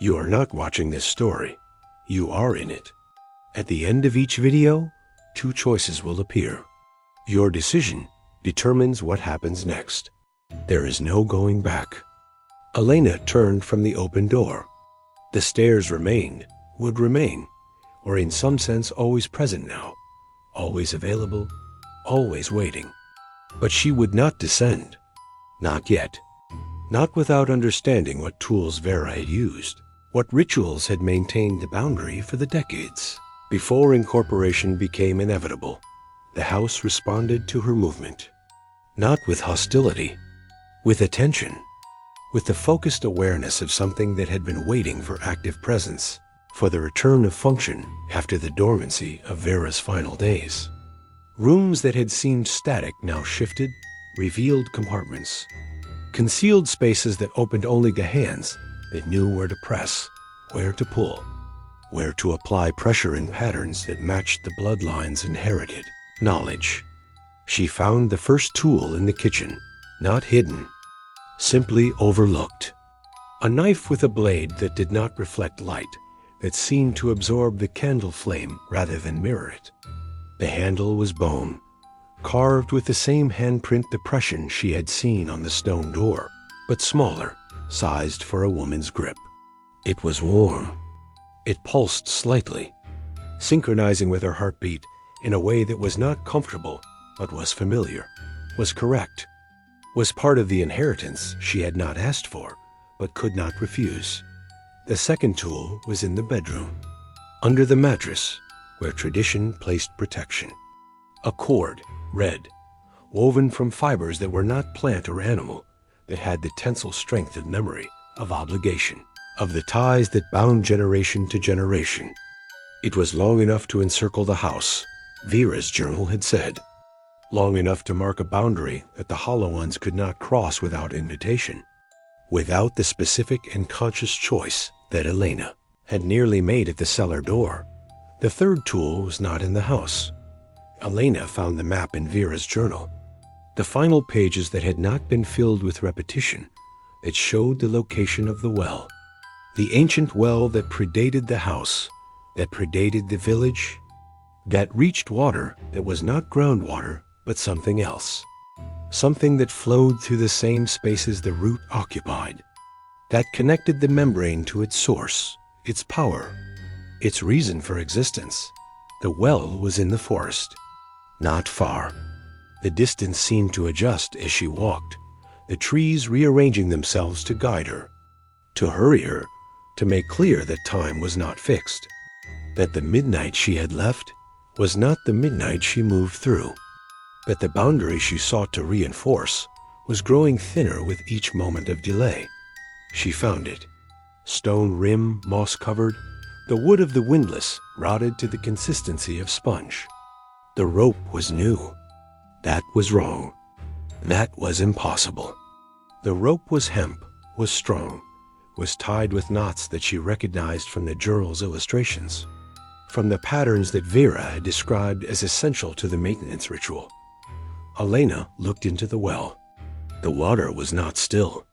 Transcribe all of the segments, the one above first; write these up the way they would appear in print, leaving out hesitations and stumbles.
You are not watching this story. You are in it. At the end of each video, two choices will appear. Your decision determines what happens next. There is no going back. Elena turned from the open door. The stairs remained, would remain, or in some sense always present now, always available, always waiting. But she would not descend. Not yet. Not without understanding what tools Vera had used, what rituals had maintained the boundary for the decades. Before incorporation became inevitable, the house responded to her movement. Not with hostility, with attention, with the focused awareness of something that had been waiting for active presence, for the return of function after the dormancy of Vera's final days. Rooms that had seemed static now shifted, revealed compartments. Concealed spaces that opened only to hands that knew where to press, where to pull, where to apply pressure in patterns that matched the bloodlines inherited. Knowledge. She found the first tool in the kitchen, not hidden, simply overlooked. A knife with a blade that did not reflect light, that seemed to absorb the candle flame rather than mirror it. The handle was bone, carved with the same handprint depression she had seen on the stone door, but smaller, sized for a woman's grip. It was warm. It pulsed slightly, synchronizing with her heartbeat in a way that was not comfortable, but was familiar, was correct, was part of the inheritance she had not asked for, but could not refuse. The second tool was in the bedroom, under the mattress, where tradition placed protection. A cord, red, woven from fibers that were not plant or animal, that had the tensile strength of memory, of obligation, of the ties that bound generation to generation. It was long enough to encircle the house, Vera's journal had said, long enough to mark a boundary that the hollow ones could not cross without invitation, without the specific and conscious choice that Elena had nearly made at the cellar door. The third tool was not in the house. Elena found the map in Vera's journal, the final pages that had not been filled with repetition, that showed the location of the well, the ancient well that predated the house, that predated the village, that reached water that was not groundwater, but something else, something that flowed through the same spaces the root occupied, that connected the membrane to its source, its power, its reason for existence. The well was in the forest, not far. The distance seemed to adjust as she walked, the trees rearranging themselves to guide her, to hurry her, to make clear that time was not fixed, that the midnight she had left was not the midnight she moved through, that the boundary she sought to reinforce was growing thinner with each moment of delay. She found it. Stone rim, moss-covered, the wood of the windlass rotted to the consistency of sponge. The rope was new. That was wrong. That was impossible. The rope was hemp, was strong, was tied with knots that she recognized from the journal's illustrations, from the patterns that Vera had described as essential to the maintenance ritual. Elena looked into the well. The water was not still.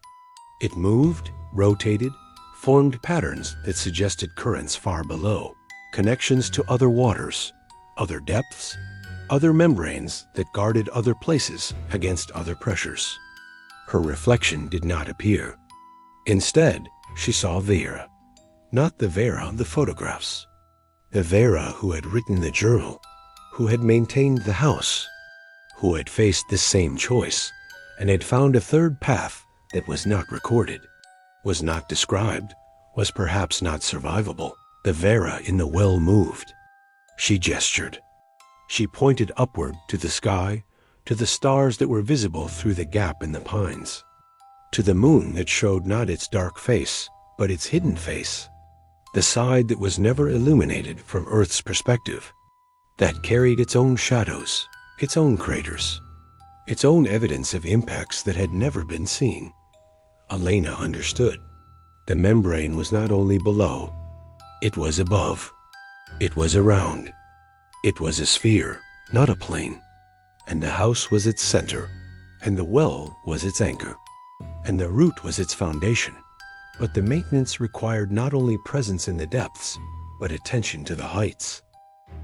It moved, rotated, formed patterns that suggested currents far below, connections to other waters, other depths, other membranes that guarded other places against other pressures. Her reflection did not appear. Instead, she saw Vera, not the Vera of the photographs, the Vera who had written the journal, who had maintained the house, who had faced this same choice and had found a third path that was not recorded, was not described, was perhaps not survivable. The Vera in the well moved. She gestured. She pointed upward to the sky, to the stars that were visible through the gap in the pines, to the moon that showed not its dark face, but its hidden face, the side that was never illuminated from Earth's perspective, that carried its own shadows, its own craters, its own evidence of impacts that had never been seen. Elena understood. The membrane was not only below, it was above. It was around. It was a sphere, not a plane. And the house was its center, and the well was its anchor, and the root was its foundation. But the maintenance required not only presence in the depths, but attention to the heights,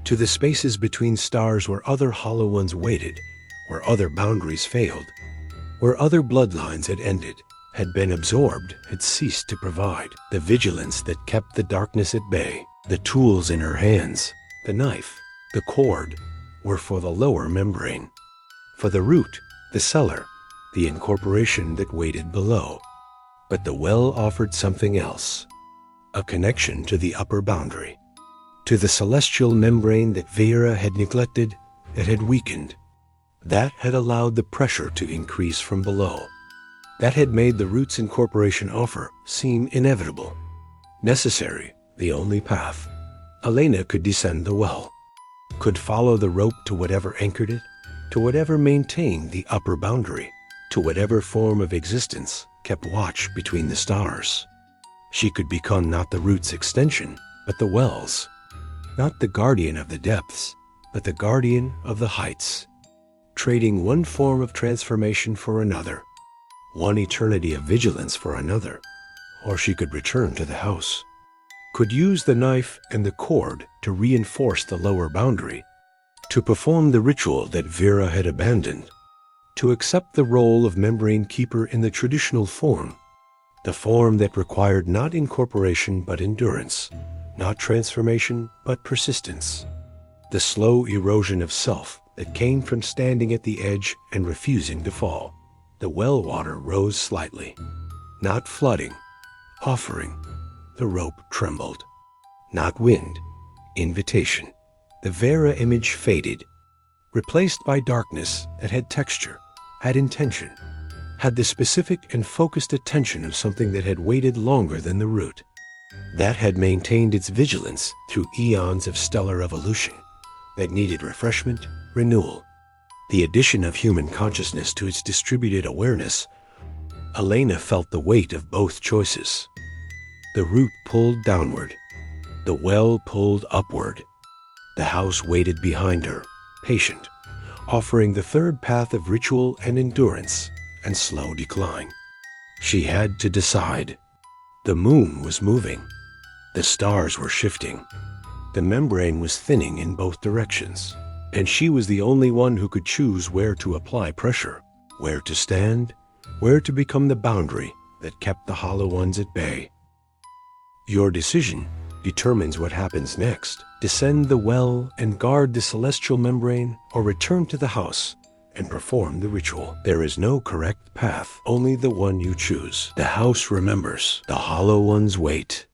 to the spaces between stars where other hollow ones waited, where other boundaries failed, where other bloodlines had ended, had been absorbed, had ceased to provide. The vigilance that kept the darkness at bay, the tools in her hands, the knife, the cord, were for the lower membrane, for the root, the cellar, the incorporation that waited below. But the well offered something else, a connection to the upper boundary, to the celestial membrane that Vera had neglected, that had weakened, that had allowed the pressure to increase from below, that had made the root's incorporation offer seem inevitable, necessary, the only path. Elena could descend the well, could follow the rope to whatever anchored it, to whatever maintained the upper boundary, to whatever form of existence kept watch between the stars. She could become not the root's extension, but the well's, not the guardian of the depths, but the guardian of the heights, trading one form of transformation for another, one eternity of vigilance for another. Or she could return to the house, could use the knife and the cord to reinforce the lower boundary, to perform the ritual that Vera had abandoned, to accept the role of membrane keeper in the traditional form, the form that required not incorporation but endurance, not transformation but persistence, the slow erosion of self that came from standing at the edge and refusing to fall. The well water rose slightly, not flooding, offering. The rope trembled. Not wind, invitation. The Vera image faded, replaced by darkness that had texture, had intention, had the specific and focused attention of something that had waited longer than the root, that had maintained its vigilance through eons of stellar evolution, that needed refreshment, renewal, the addition of human consciousness to its distributed awareness. Elena felt the weight of both choices. The root pulled downward, the well pulled upward. The house waited behind her, patient, offering the third path of ritual and endurance and slow decline. She had to decide. The moon was moving. The stars were shifting. The membrane was thinning in both directions, and she was the only one who could choose where to apply pressure, where to stand, where to become the boundary that kept the hollow ones at bay. Your decision determines what happens next. Descend the well and guard the celestial membrane, or return to the house and perform the ritual. There is no correct path, only the one you choose. The house remembers, the hollow ones wait.